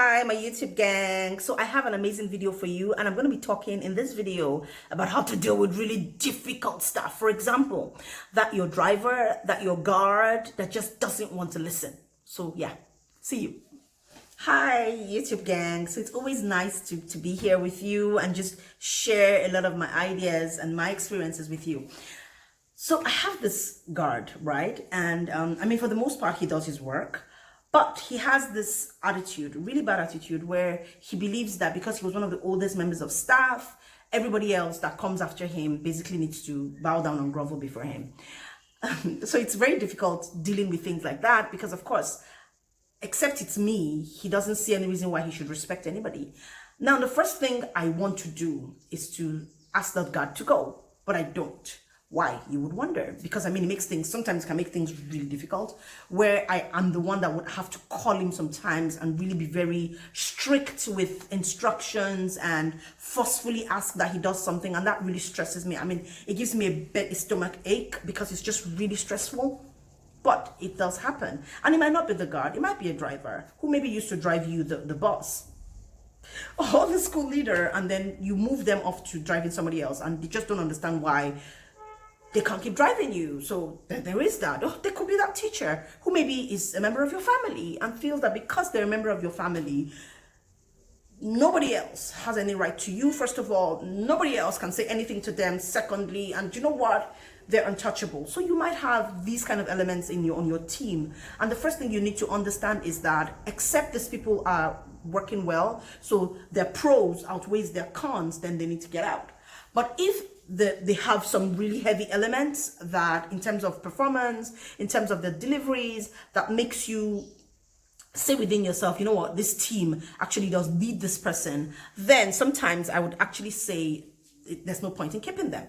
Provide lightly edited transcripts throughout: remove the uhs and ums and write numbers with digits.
Hi, my YouTube gang. So I have an amazing video for you, and I'm going to be talking in this video about how to deal with really difficult stuff. For example, that your driver, that your guard that just doesn't want to listen. So yeah, see you. Hi, YouTube gang. So it's always nice to be here with you and just share a lot of my ideas and my experiences with you. So I have this guard, right? And I mean, for the most part, he does his work. But he has this attitude, really bad attitude, where he believes that because he was one of the oldest members of staff, everybody else that comes after him basically needs to bow down and grovel before him. So it's very difficult dealing with things like that because, of course, except it's me, he doesn't see any reason why he should respect anybody. Now, the first thing I want to do is to ask that guard to go, but I don't. Why? You would wonder. Because I mean, it makes things, sometimes can make things really difficult, where I am the one that would have to call him sometimes and really be very strict with instructions and forcefully ask that he does something. And that really stresses me. I mean, it gives me a stomach ache because it's just really stressful. But it does happen. And it might not be the guard. It might be a driver who maybe used to drive you, the bus, or the school leader, and then you move them off to driving somebody else, and they just don't understand why they can't keep driving you. So there is that. Oh, there could be that teacher who maybe is a member of your family and feels that because they're a member of your family, nobody else has any right to you. First of all, nobody else can say anything to them. Secondly, and you know what? They're untouchable. So you might have these kind of elements on your team. And the first thing you need to understand is that except these people are working well, so their pros outweighs their cons, then they need to get out. But if they have some really heavy elements that in terms of performance, in terms of the deliveries, that makes you say within yourself, you know what, this team actually does need this person, then sometimes I would actually say there's no point in keeping them.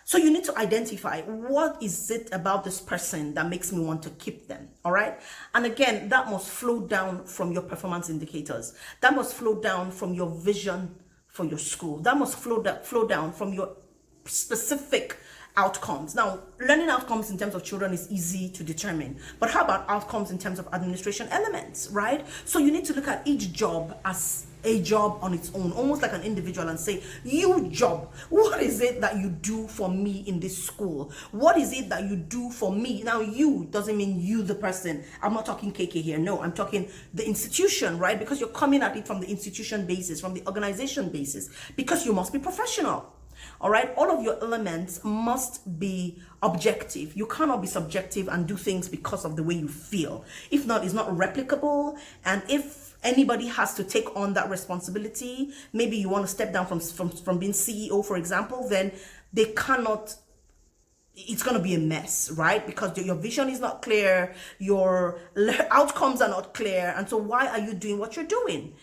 So you need to identify what is it about this person that makes me want to keep them, all right? And again, that must flow down from your performance indicators. That must flow down from your vision for your school. That must flow down from your specific outcomes. Now, learning outcomes in terms of children is easy to determine, but how about outcomes in terms of administration elements, right? So you need to look at each job as a job on its own, almost like an individual, and say, you job, what is it that you do for me in this school? What is it that you do for me? Now, you doesn't mean you, the person. I'm not talking KK here. No, I'm talking the institution, right? Because you're coming at it from the institution basis, from the organization basis, because you must be professional. All right, all of your elements must be objective. You cannot be subjective and do things because of the way you feel. If not, it's not replicable. And if anybody has to take on that responsibility, maybe you want to step down from being CEO, for example, then they cannot. It's going to be a mess, right? Because your vision is not clear, your outcomes are not clear, and so why are you doing what you're doing?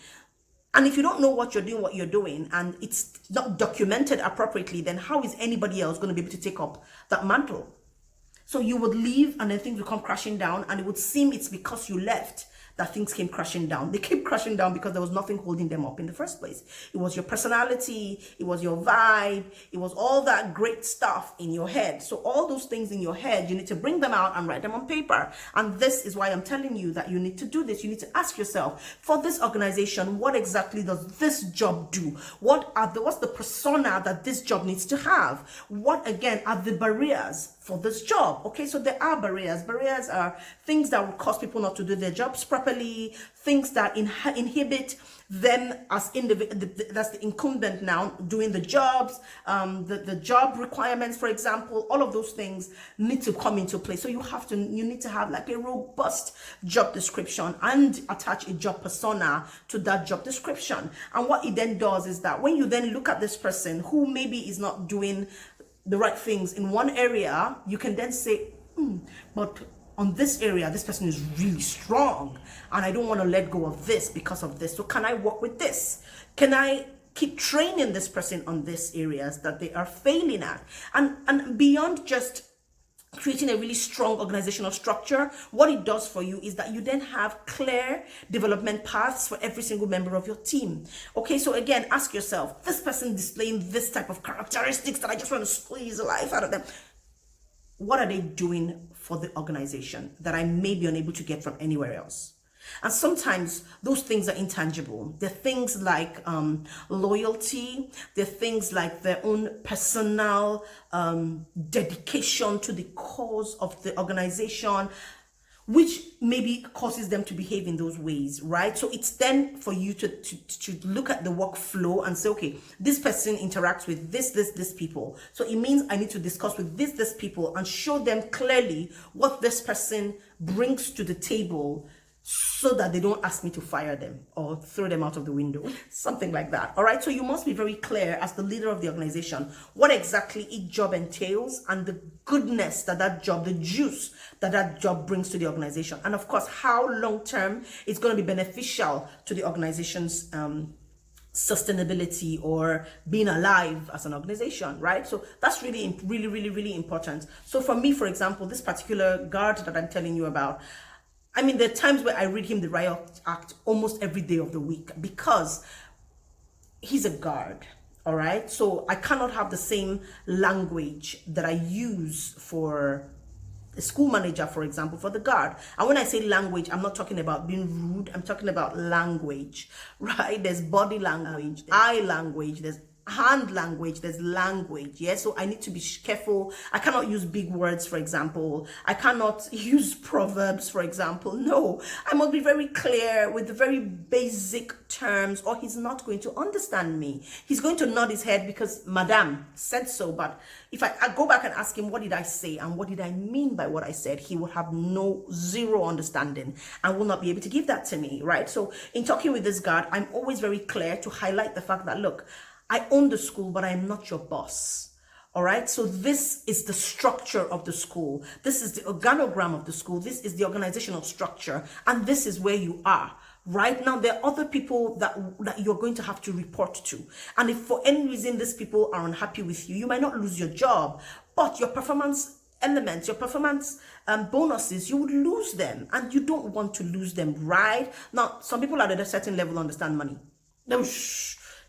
And if you don't know what you're doing, and it's not documented appropriately, then how is anybody else going to be able to take up that mantle? So you would leave and then things will come crashing down, and it would seem it's because you left that things came crashing down. They came crashing down because there was nothing holding them up in the first place. It was your personality, it was your vibe, it was all that great stuff in your head. So all those things in your head, you need to bring them out and write them on paper. And this is why I'm telling you that you need to do this. You need to ask yourself, for this organization, what exactly does this job do? What's the persona that this job needs to have? What, again, are the barriers for this job? Okay, so there are barriers. Barriers are things that will cause people not to do their jobs properly, things that inhibit them as that's the incumbent now doing the jobs, the job requirements, for example. All of those things need to come into play. So you need to have like a robust job description and attach a job persona to that job description. And what it then does is that when you then look at this person who maybe is not doing the right things in one area, you can then say, but on this area, this person is really strong and I don't want to let go of this because of this. So can I work with this? Can I keep training this person on these areas that they are failing at? And beyond just creating a really strong organizational structure, what it does for you is that you then have clear development paths for every single member of your team. Okay, so again, ask yourself, this person displaying this type of characteristics that I just want to squeeze the life out of them, what are they doing for the organization that I may be unable to get from anywhere else? And sometimes those things are intangible. They're things like loyalty. They're things like their own personal dedication to the cause of the organization, which maybe causes them to behave in those ways, right? So it's then for you to look at the workflow and say, okay, this person interacts with this people. So it means I need to discuss with this people and show them clearly what this person brings to the table, so that they don't ask me to fire them or throw them out of the window, something like that. All right, so you must be very clear as the leader of the organization what exactly each job entails and the goodness that job, the juice that job brings to the organization, and of course how long term it's going to be beneficial to the organization's sustainability or being alive as an organization, right? So that's really important. So for me, for example, this particular guard that I'm telling you about, I mean, there are times where I read him the riot act almost every day of the week because he's a guard, all right? So I cannot have the same language that I use for a school manager, for example, for the guard. And when I say language, I'm not talking about being rude. I'm talking about language, right? There's body language, eye language, there's hand language, there's language. Yeah, so I need to be careful. I cannot use big words, for example. I cannot use proverbs, for example. No, I must be very clear with the very basic terms, or he's not going to understand me. He's going to nod his head because Madame said so. But if I go back and ask him, what did I say and what did I mean by what I said, he will have zero understanding and will not be able to give that to me, right? So in talking with this guard, I'm always very clear to highlight the fact that, look, I own the school, but I am not your boss. All right. So this is the structure of the school. This is the organogram of the school. This is the organizational structure. And this is where you are. Right now, there are other people that you're going to have to report to. And if for any reason these people are unhappy with you, you might not lose your job, but your performance elements, your performance bonuses, you would lose them. And you don't want to lose them, right? Now, some people at a certain level understand money.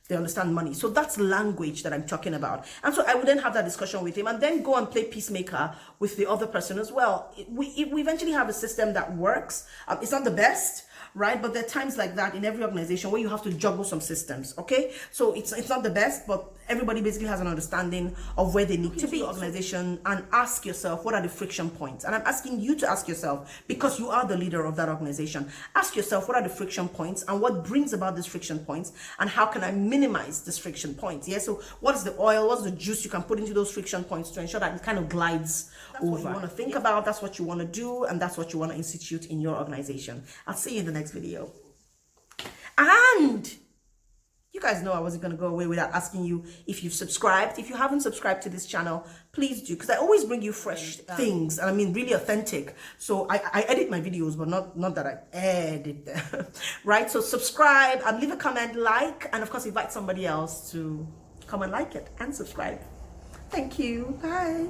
They understand money. So that's language that I'm talking about. And so I would then have that discussion with him and then go and play peacemaker with the other person as well. We eventually have a system that works. It's not the best, right? But there are times like that in every organization where you have to juggle some systems, okay? So it's not the best, but everybody basically has an understanding of where they need to be. Organization, and ask yourself, what are the friction points? And I'm asking you to ask yourself, because you are the leader of that organization, ask yourself, what are the friction points and what brings about these friction points, and how can I minimize these friction points? Yeah, so what is the oil, what's the juice you can put into those friction points to ensure that it kind of glides over? What you want to think about, that's what you want to do, and that's what you want to institute in your organization. I'll see you in the next video. And you guys know I wasn't going to go away without asking you if you've subscribed. If you haven't subscribed to this channel, please do, because I always bring you fresh things, and I mean really authentic. So I edit my videos, but not that I edit them, right? So subscribe and leave a comment, like, and of course invite somebody else to come and like it and subscribe. Thank you. Bye.